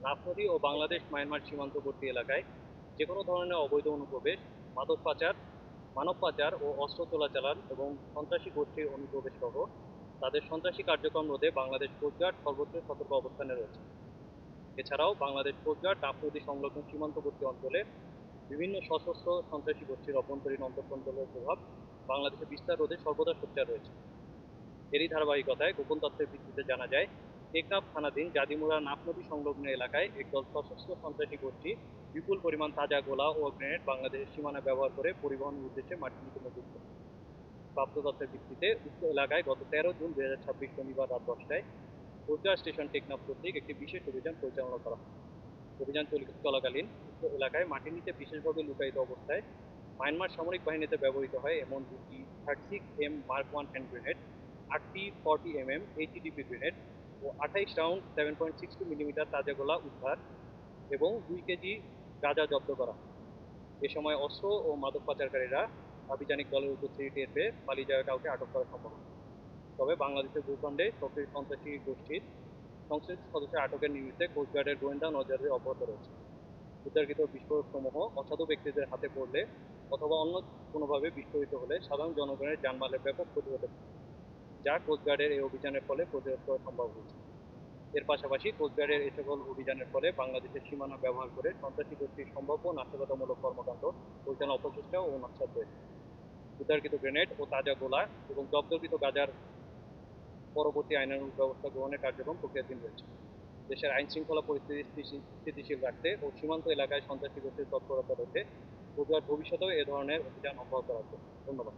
নাফ নদী ও বাংলাদেশ মায়ানমার সীমান্তবর্তী এলাকায় যে কোনো ধরনের অবৈধ অনুপ্রবেশ, মাদক পাচার, মানব পাচার ও অস্ত্র চোরাচালান এবং সন্ত্রাসী গোষ্ঠীর অনুপ্রবেশ সহ তাদের সন্ত্রাসী কার্যক্রম রোধে বাংলাদেশ কোস্টগার্ড সর্বোচ্চ সতর্ক অবস্থানে রয়েছে। এছাড়াও বাংলাদেশ কোস্টগার্ড নাফ নদী সংলগ্ন সীমান্তবর্তী অঞ্চলে বিভিন্ন সশস্ত্র সন্ত্রাসী গোষ্ঠীর অভ্যন্তরীণ অন্তর্কন্ট্রোলের প্রভাব বাংলাদেশে বিস্তার রোধে সর্বদা সোচ্চার রয়েছে। এরই ধারাবাহিকতায় গোপন তথ্যের ভিত্তিতে জানা যায়, টেকনাফ থানাধীন জাদিমুরা নাফ নদী সংলগ্ন এলাকায় একদল সশস্ত্র সন্ত্রাসী গোষ্ঠী বিপুল পরিমাণ তাজা গোলা ও গ্রেনেড বাংলাদেশের সীমানা ব্যবহার করে পরিবহনের উদ্দেশ্যে মার্টিনিতে মজুত করে। প্রাপ্ত তথ্যের ভিত্তিতে উক্ত এলাকায় গত 13 জুন 2026 শনিবার রাত 10টায় কোস্টগার্ড স্টেশন টেকনাফ কর্তৃক একটি বিশেষ অভিযান পরিচালনা করা হয়। অভিযান চলাকালীন উক্ত এলাকায় মাটির নিচে বিশেষভাবে লুকায়িত অবস্থায় মায়ানমার সামরিক বাহিনীতে ব্যবহৃত হয় এমন দুটি 36M মার্ক 1 হ্যান্ড গ্রেনেড, 8টি 40mm এইচইডিপি গ্রেনেড ও 28 রাউন্ড 7.62 মিলিমিটার তাজা গোলা উদ্ধার এবং 2 কেজি গাঁজা জব্দ করা হয়। এ সময় অস্ত্র ও মাদক পাচারকারীরা আভিযানিক দলের উপস্থিতি টের পেয়ে পালিয়ে যাওয়া কাউকে আটক করা সম্ভব হয়। তবে বাংলাদেশের ভূখণ্ডে সক্রিয় সন্ত্রাসী গোষ্ঠীর সংশ্লিষ্ট সদস্যের আটকের নিমিত্তে কোস্টগার্ডের গোয়েন্দা নজরদারি অব্যাহত রয়েছে। উদ্ধারকৃত বিস্ফোরকসমূহ অসাধু ব্যক্তিদের হাতে পড়লে অথবা অন্য কোনোভাবে বিস্ফোরিত হলে সাধারণ জনগণের জানমালের ব্যাপক ক্ষতি হতে পারে, যা কোস্টগার্ডের এই অভিযানের ফলে প্রতিরোধ করা সম্ভব হয়েছে। এর পাশাপাশি কোস্টগার্ডের এ সকল অভিযানের ফলে বাংলাদেশের সীমানা ব্যবহার করে সন্ত্রাসী গোষ্ঠীর সম্ভাব্য নাশকতামূলক কর্মকাণ্ড পরিচালনা অপচেষ্টা ও নস্যাৎ হয়েছে। উদ্ধারকৃত গ্রেনেড ও তাজা গোলা এবং জব্দকৃত গাজার পরবর্তী আইনানুগ ব্যবস্থা গ্রহণের কার্যক্রম প্রক্রিয়াধীন রয়েছে। দেশের আইন শৃঙ্খলা পরিস্থিতি স্থিতিশীল রাখতে ও সীমান্ত এলাকায় সন্ত্রাসী গোষ্ঠীর তৎপরতা রোধে কোস্টগার্ড ভবিষ্যতেও এ ধরনের অভিযান অব্যাহত রাখবে। ধন্যবাদ।